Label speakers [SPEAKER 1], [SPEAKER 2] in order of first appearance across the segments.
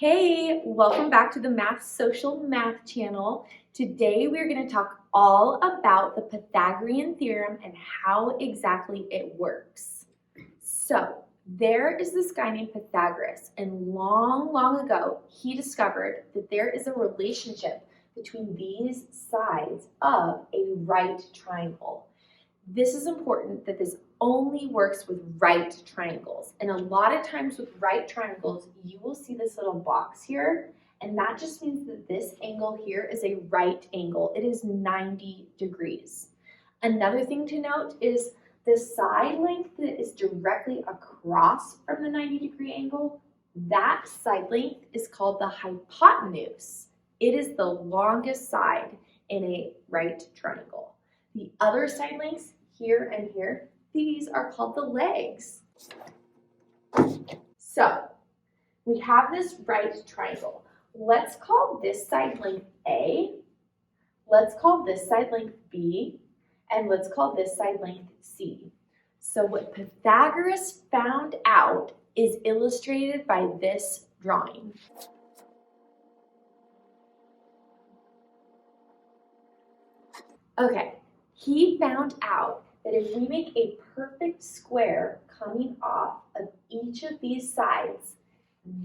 [SPEAKER 1] Hey, welcome back to the Math Social Math channel. Today we're going to talk all about the Pythagorean Theorem and how exactly it works. So, there is this guy named Pythagoras, and long ago, he discovered that there is a relationship between these sides of a right triangle. This is important that this only works with right triangles. And a lot of times with right triangles, you will see this little box here, and that just means that this angle here is a right angle. It is 90 degrees. Another thing to note is the side length that is directly across from the 90-degree angle, that side length is called the hypotenuse. It is the longest side in a right triangle. The other side lengths, here and here, these are called the legs. So, we have this right triangle. Let's call this side length A, let's call this side length B, and let's call this side length C. So what Pythagoras found out is illustrated by this drawing. Okay, he found out that if we make a perfect square coming off of each of these sides,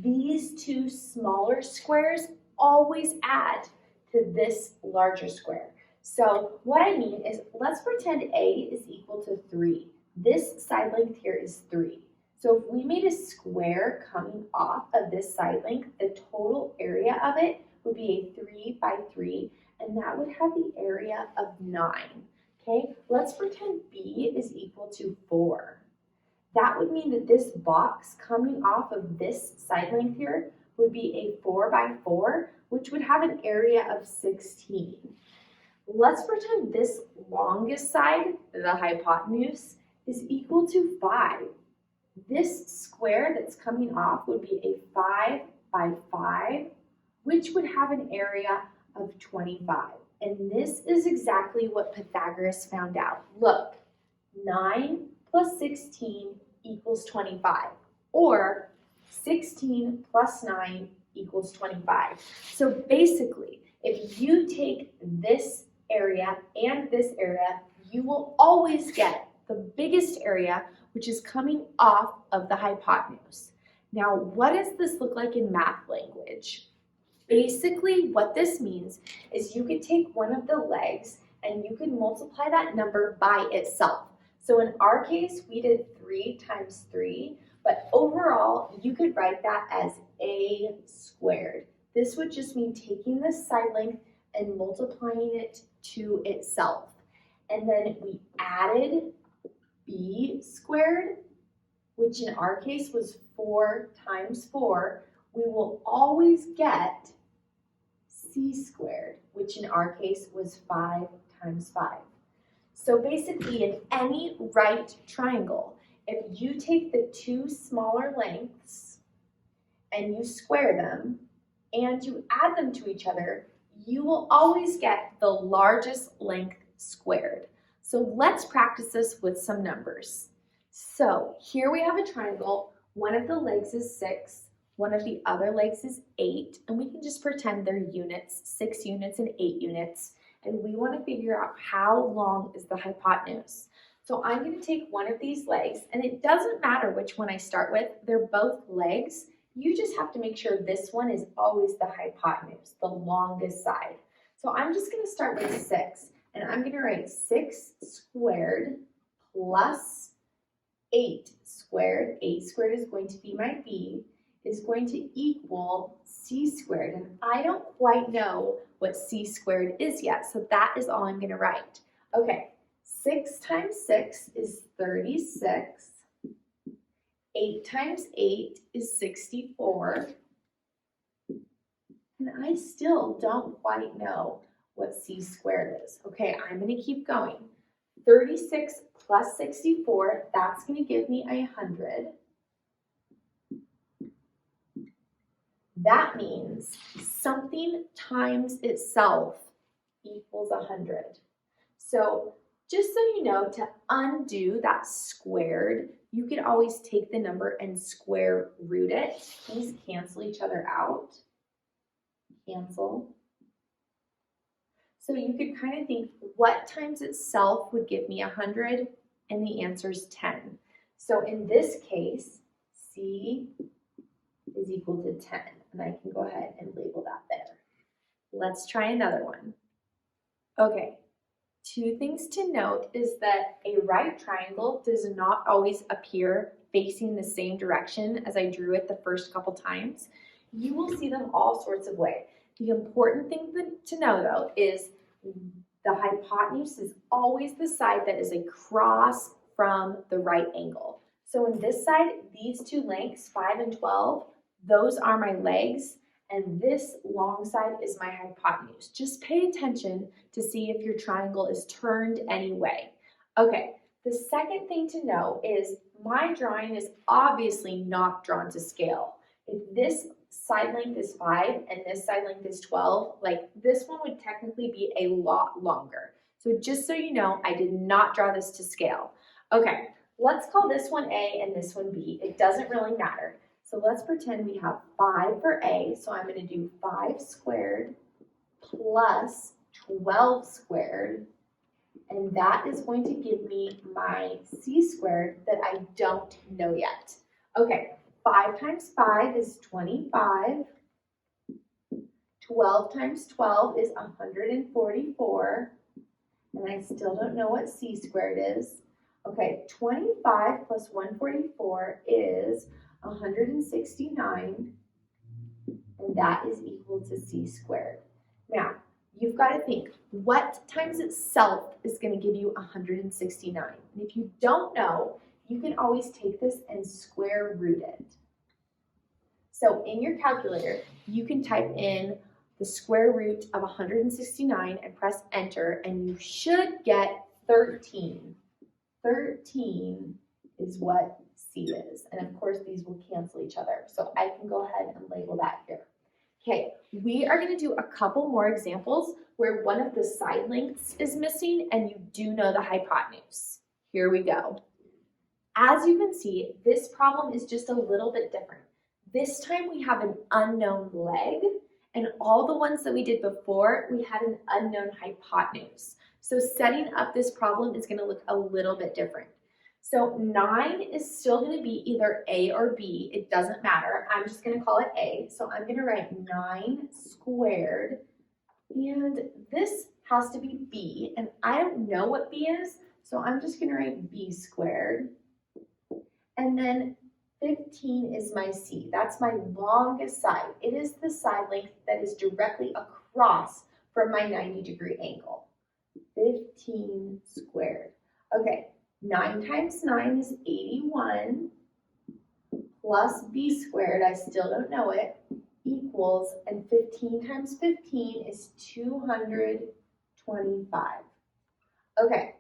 [SPEAKER 1] these two smaller squares always add to this larger square. So what I mean is, let's pretend A is equal to 3. This side length here is 3. So if we made a square coming off of this side length, the total area of it would be a 3 by 3, and that would have the area of 9. Okay, let's pretend B is equal to 4. That would mean that this box coming off of this side length here would be a 4 by 4, which would have an area of 16. Let's pretend this longest side, the hypotenuse, is equal to 5. This square that's coming off would be a 5 by 5, which would have an area of 25. And this is exactly what Pythagoras found out. Look, 9 plus 16 equals 25, or 16 plus 9 equals 25. So basically, if you take this area and this area, you will always get the biggest area, which is coming off of the hypotenuse. Now, what does this look like in math language? Basically, what this means is you could take one of the legs and you could multiply that number by itself. So in our case, we did 3 times 3, but overall, you could write that as a squared. This would just mean taking this side length and multiplying it to itself. And then we added b squared, which in our case was 4 times 4. We will always get c squared, which in our case was 5 times 5. So basically, in any right triangle, if you take the two smaller lengths and you square them and you add them to each other, you will always get the largest length squared. So let's practice this with some numbers. So here we have a triangle. One of the legs is 6. One of the other legs is 8, and we can just pretend they're units, 6 units and 8 units, and we want to figure out how long is the hypotenuse. So I'm going to take one of these legs, and it doesn't matter which one I start with, they're both legs. You just have to make sure this one is always the hypotenuse, the longest side. So I'm just going to start with 6, and I'm going to write 6 squared plus 8 squared. 8 squared is going to be my b, is going to equal c squared. And I don't quite know what c squared is yet, so that is all I'm going to write. Okay, 6 times 6 is 36. 8 times 8 is 64. And I still don't quite know what c squared is. Okay, I'm going to keep going. 36 plus 64, that's going to give me 100. That means something times itself equals 100. So Just so you know, to undo that squared, you could always take the number and square root it. These cancel each other out. Cancel. So you could kind of think, what times itself would give me 100? And the answer is 10. So in this case, C is equal to 10. And I can go ahead and label that there. Let's try another one. Okay, two things to note is that a right triangle does not always appear facing the same direction as I drew it the first couple times. You will see them all sorts of ways. The important thing to know, though, is the hypotenuse is always the side that is across from the right angle. So in this side, these two lengths, 5 and 12, those are my legs, and this long side is my hypotenuse. Just pay attention to see if your triangle is turned any way. Okay, the second thing to know is my drawing is obviously not drawn to scale. If this side length is 5 and this side length is 12, like this one would technically be a lot longer. So just so you know, I did not draw this to scale. Okay, let's call this one A and this one B. It doesn't really matter. So let's pretend we have 5 for A. So I'm going to do 5 squared plus 12 squared. And that is going to give me my C squared that I don't know yet. Okay. 5 times 5 is 25. 12 times 12 is 144. And I still don't know what C squared is. Okay, 25 plus 144 is 169. And that is equal to C squared. Now, you've got to think, what times itself is going to give you 169? And if you don't know, you can always take this and square root it. So in your calculator, you can type in the square root of 169 and press enter, and you should get 13. 13 is what C is. And of course, these will cancel each other. So I can go ahead and label that here. Okay, we are going to do a couple more examples where one of the side lengths is missing and you do know the hypotenuse. Here we go. As you can see, this problem is just a little bit different. This time we have an unknown leg, and all the ones that we did before, we had an unknown hypotenuse. So setting up this problem is going to look a little bit different. So 9 is still going to be either A or B. It doesn't matter. I'm just going to call it A. So I'm going to write 9 squared, and this has to be B, and I don't know what B is, so I'm just going to write B squared. And then 15 is my C. That's my longest side. It is the side length that is directly across from my 90-degree angle. 15 squared. Okay, 9 times 9 is 81 plus B squared, I still don't know it, equals, and 15 times 15 is 225. Okay.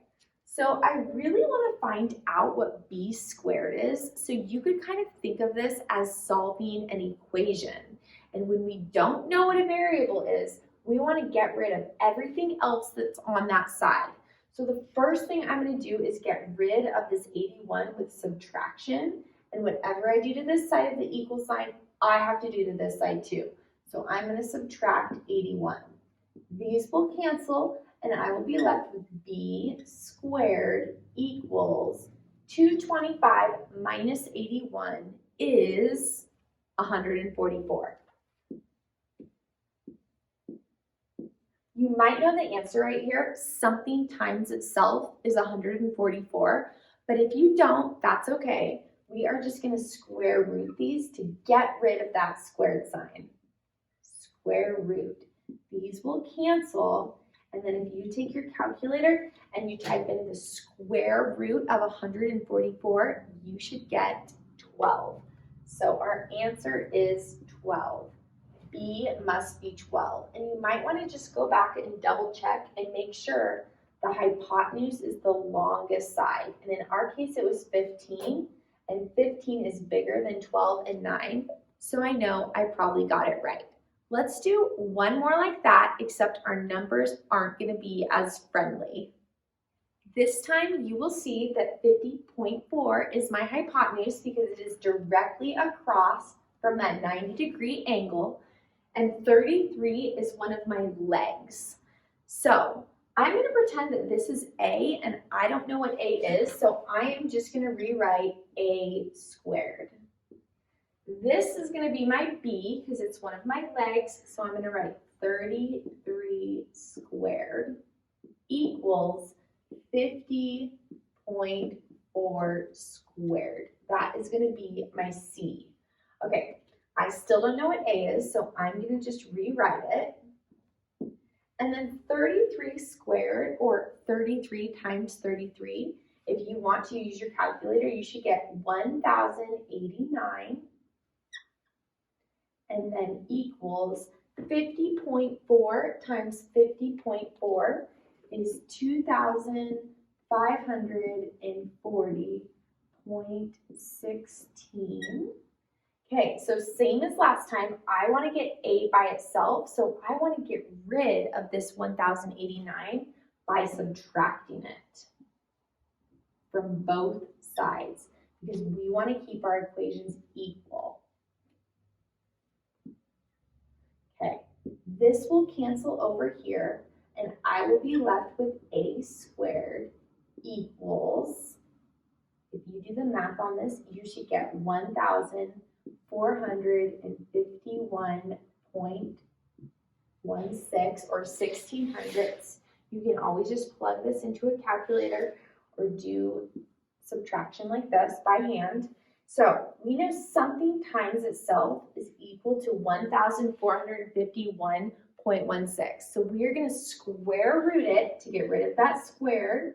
[SPEAKER 1] So I really want to find out what B squared is, so you could kind of think of this as solving an equation. And when we don't know what a variable is, we want to get rid of everything else that's on that side. So the first thing I'm going to do is get rid of this 81 with subtraction, and whatever I do to this side of the equal sign, I have to do to this side too. So I'm going to subtract 81. These will cancel, and I will be left with B squared equals 225 minus 81 is 144. You might know the answer right here. Something times itself is 144, but if you don't, that's okay. We are just going to square root these to get rid of that squared sign. Square root. These will cancel. And then if you take your calculator and you type in the square root of 144, you should get 12. So our answer is 12. B must be 12. And you might want to just go back and double check and make sure the hypotenuse is the longest side. And in our case, it was 15. And 15 is bigger than 12 and 9. So I know I probably got it right. Let's do one more like that, except our numbers aren't going to be as friendly. This time you will see that 50.4 is my hypotenuse because it is directly across from that 90-degree angle, and 33 is one of my legs. So I'm going to pretend that this is A, and I don't know what A is, so I am just going to rewrite A squared. This is going to be my B because it's one of my legs, so I'm going to write 33 squared equals 50.4 squared. That is going to be my C. Okay, I still don't know what A is, so I'm going to just rewrite it. And then 33 squared, or 33 times 33, if you want to use your calculator, you should get 1,089, and then equals 50.4 times 50.4 is 2,540.16. Okay, so same as last time, I want to get A by itself, so I want to get rid of this 1,089 by subtracting it from both sides because we want to keep our equations equal. Okay, this will cancel over here, and I will be left with A squared equals, if you do the math on this, you should get 1,451.16 or 16 hundredths. You can always just plug this into a calculator or do subtraction like this by hand. So we know something times itself is equal to 1,451.16. So we are going to square root it to get rid of that squared.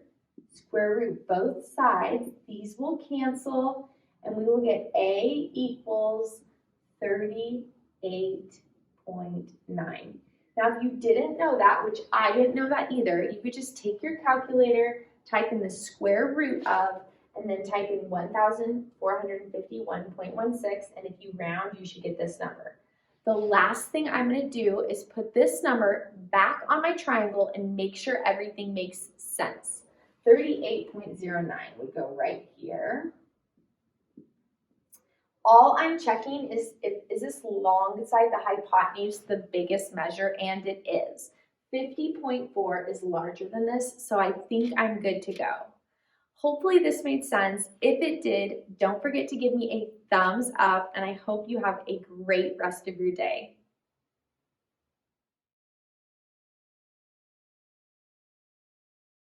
[SPEAKER 1] Square root both sides. These will cancel, and we will get A equals 38.9. Now, if you didn't know that, which I didn't know that either, you could just take your calculator, type in the square root of, and then type in 1,451.16, and if you round, you should get this number. The last thing I'm going to do is put this number back on my triangle and make sure everything makes sense. 38.09 would go right here. All I'm checking is this long side, the hypotenuse, the biggest measure, and it is. 50.4 is larger than this, so I think I'm good to go. Hopefully this made sense. If it did, don't forget to give me a thumbs up, and I hope you have a great rest of your day.